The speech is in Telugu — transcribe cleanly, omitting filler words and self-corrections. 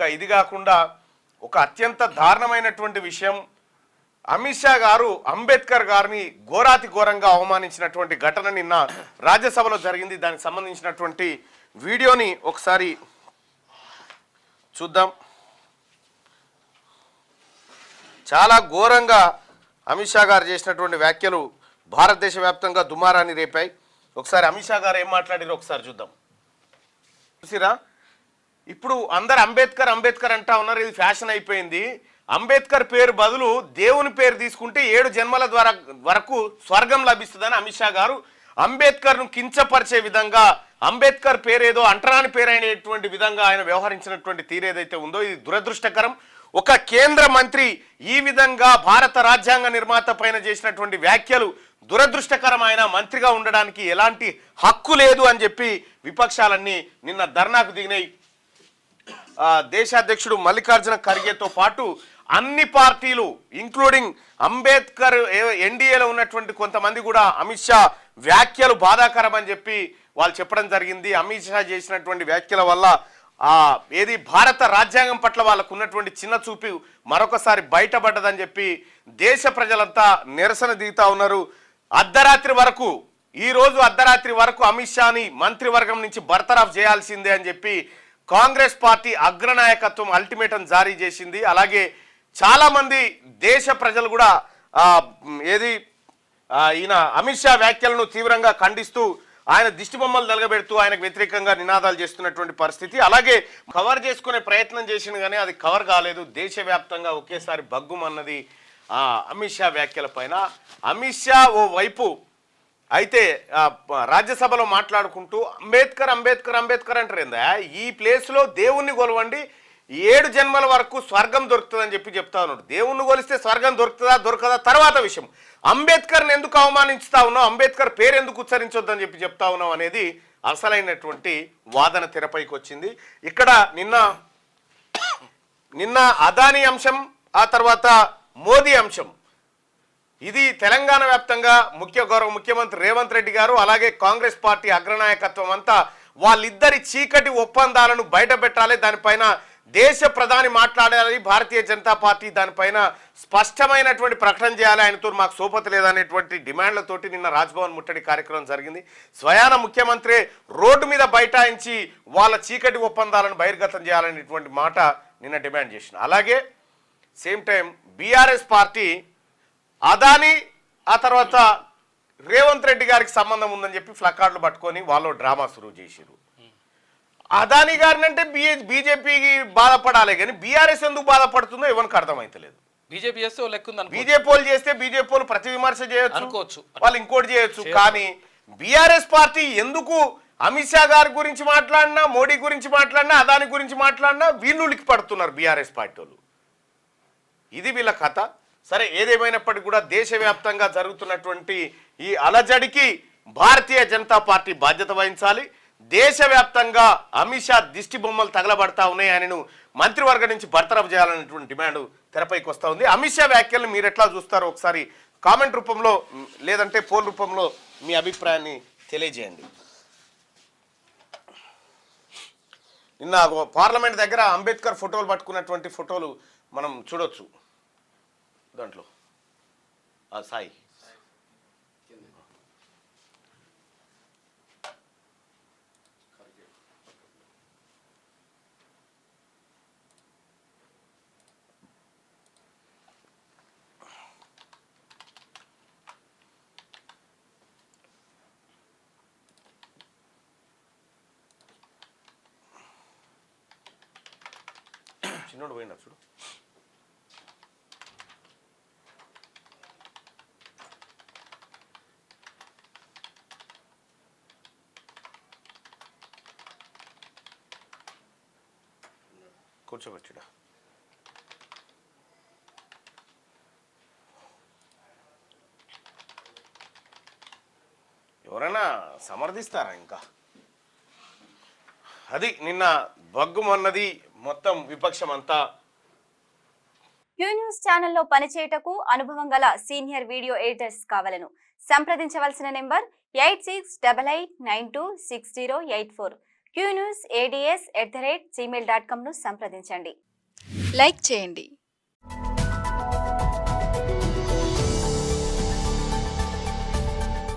ఇక ఇది కాకుండా ఒక అత్యంత దారుణమైనటువంటి విషయం, అమిత్ షా గారు అంబేద్కర్ గారిని ఘోరాతి ఘోరంగా అవమానించినటువంటి ఘటన నిన్న రాజ్యసభలో జరిగింది. దానికి సంబంధించినటువంటి వీడియోని ఒకసారి చూద్దాం. చాలా ఘోరంగా అమిత్ షా గారు చేసినటువంటి వ్యాఖ్యలు భారతదేశ వ్యాప్తంగా దుమారాన్ని రేపాయి. ఒకసారి అమిత్ షా గారు ఏం మాట్లాడారో ఒకసారి చూద్దాం. చూసిరా, ఇప్పుడు అందరు అంబేద్కర్ అంబేద్కర్ అంటా ఉన్నారు, ఇది ఫ్యాషన్ అయిపోయింది. అంబేద్కర్ పేరు బదులు దేవుని పేరు తీసుకుంటే 7 జన్మల ద్వారా వరకు స్వర్గం లభిస్తుందని అమిత్ షా గారు అంబేద్కర్ను కించపరిచే విధంగా, అంబేద్కర్ పేరేదో అంటరాని పేరైనటువంటి విధంగా ఆయన వ్యవహరించినటువంటి తీరేదైతే ఉందో ఇది దురదృష్టకరం. ఒక కేంద్ర మంత్రి ఈ విధంగా భారత రాజ్యాంగ నిర్మాత పైన చేసినటువంటి వ్యాఖ్యలు దురదృష్టకరం. ఆయన మంత్రిగా ఉండడానికి ఎలాంటి హక్కు లేదు అని చెప్పి విపక్షాలన్నీ నిన్న ధర్నాకు దిగినాయి. దేశాధ్యక్షుడు మల్లికార్జున ఖర్గేతో పాటు అన్ని పార్టీలు ఇంక్లూడింగ్ అంబేద్కర్ ఎన్డీఏలో ఉన్నటువంటి కొంతమంది కూడా అమిత్ షా వ్యాఖ్యలు బాధాకరం అని చెప్పి వాళ్ళు చెప్పడం జరిగింది. అమిత్ షా చేసినటువంటి వ్యాఖ్యల వల్ల ఏది భారత రాజ్యాంగం పట్ల వాళ్ళకు ఉన్నటువంటి చిన్న చూపు మరొకసారి బయటపడ్డదని చెప్పి దేశ ప్రజలంతా నిరసన దిగుతా ఉన్నారు. అర్ధరాత్రి వరకు, ఈరోజు అర్ధరాత్రి వరకు అమిత్ షాని మంత్రివర్గం నుంచి బర్తరఫ్ చేయాల్సిందే అని చెప్పి కాంగ్రెస్ పార్టీ అగ్రనాయకత్వం అల్టిమేటం జారీ చేసింది. అలాగే చాలామంది దేశ ప్రజలు కూడా ఈయన అమిత్ షా వ్యాఖ్యలను తీవ్రంగా ఖండిస్తూ ఆయన దిష్టిబొమ్మలు తలగబెడుతూ ఆయనకు వ్యతిరేకంగా నినాదాలు చేస్తున్నటువంటి పరిస్థితి. అలాగే కవర్ చేసుకునే ప్రయత్నం చేసింది కానీ అది కవర్ కాలేదు. దేశవ్యాప్తంగా ఒకేసారి బగ్గుమన్నది అమిత్ షా వ్యాఖ్యల పైన. అమిత్ షా ఓ వైపు అయితే రాజ్యసభలో మాట్లాడుకుంటూ అంబేద్కర్ అంబేద్కర్ అంబేద్కర్ అంటారు ఏందా, ఈ ప్లేస్లో దేవుణ్ణి కొలవండి, 7 జన్మల వరకు స్వర్గం దొరుకుతుందని చెప్పి చెప్తా ఉన్నాడు. దేవుణ్ణి కొలిస్తే స్వర్గం దొరుకుతుందా దొరకదా తర్వాత విషయం. అంబేద్కర్ని ఎందుకు అవమానించుతా ఉన్నావు, అంబేద్కర్ పేరు ఎందుకు ఉచ్చరించొద్దని చెప్పి చెప్తా ఉన్నావు అనేది అసలైనటువంటి వాదన తెరపైకి వచ్చింది. ఇక్కడ నిన్న అదానీ అంశం, ఆ తర్వాత మోదీ అంశం, ఇది తెలంగాణ వ్యాప్తంగా గౌరవ ముఖ్యమంత్రి రేవంత్ రెడ్డి గారు అలాగే కాంగ్రెస్ పార్టీ అగ్రనాయకత్వం అంతా వాళ్ళిద్దరి చీకటి ఒప్పందాలను బయట పెట్టాలి, దానిపైన దేశ ప్రధాని మాట్లాడాలి, భారతీయ జనతా పార్టీ దానిపైన స్పష్టమైనటువంటి ప్రకటన చేయాలి, ఆయనతో మాకు సోపతి లేదనేటువంటి డిమాండ్లతోటి నిన్న రాజ్భవన్ ముట్టడి కార్యక్రమం జరిగింది. స్వయాన ముఖ్యమంత్రి రోడ్డు మీద బైఠాయించి వాళ్ళ చీకటి ఒప్పందాలను బహిర్గతం చేయాలనేటువంటి మాట నిన్న డిమాండ్ చేసిన. అలాగే same time BRS party Adani ఆ తర్వాత రేవంత్ రెడ్డి గారికి సంబంధం ఉందని చెప్పి ఫ్లకార్డులు పట్టుకొని వాళ్ళు డ్రామా షురూ చేశారు. అదానీ గారిని అంటే బీజేపీకి బాధపడాలి కానీ బీఆర్ఎస్ ఎందుకు బాధపడుతుందో ఎవరికి అర్థమైతలేదు. బీజేపీ చేస్తే బీజేపీ వాళ్ళు చేస్తే బీజేపీ వాళ్ళు ప్రతి విమర్శ చేయొచ్చు, వాళ్ళు ఇంకోటి చేయొచ్చు. కానీ బీఆర్ఎస్ పార్టీ ఎందుకు అమిత్ షా గారి గురించి మాట్లాడినా, మోడీ గురించి మాట్లాడినా, అదానీ గురించి మాట్లాడినా వీళ్ళు ఉలికి పడుతున్నారు బీఆర్ఎస్ పార్టీ వాళ్ళు. ఇది వీళ్ళ కథ. సరే, ఏదేమైనప్పటికీ కూడా దేశవ్యాప్తంగా జరుగుతున్నటువంటి ఈ అలజడికి భారతీయ జనతా పార్టీ బాధ్యత వహించాలి. దేశవ్యాప్తంగా అమిత్ షా దిష్టి బొమ్మలు తగలబడతా ఉన్నాయి, ఆయనను మంత్రివర్గం నుంచి బర్తరఫ్ చేయాలనేటువంటి డిమాండ్ తెరపైకి వస్తూ ఉంది. అమిత్ షా వ్యాఖ్యలను మీరు ఎట్లా చూస్తారో ఒకసారి కామెంట్ రూపంలో లేదంటే పోల్ రూపంలో మీ అభిప్రాయాన్ని తెలియజేయండి. నిన్న పార్లమెంట్ దగ్గర అంబేద్కర్ ఫోటోలు పట్టుకున్నటువంటి ఫోటోలు మనం చూడొచ్చు. దాంట్లో సాయి చిన్నోడు పోయినా చూడు. కూర్చోబెట్టడా ఎవరైనా సమర్థిస్తారా? ఇంకా అది నిన్న బగ్గుమన్నది మొత్తం విపక్షం అంతా. క్యూ న్యూస్ ఛానల్లో పనిచేయటకు అనుభవం గల సీనియర్ వీడియో ఎడిటర్స్ కావాలను సంప్రదించవలసిన నెంబర్ 8688926084. qnews@gmail.com ను సంప్రదించండి. లైక్ చేయండి.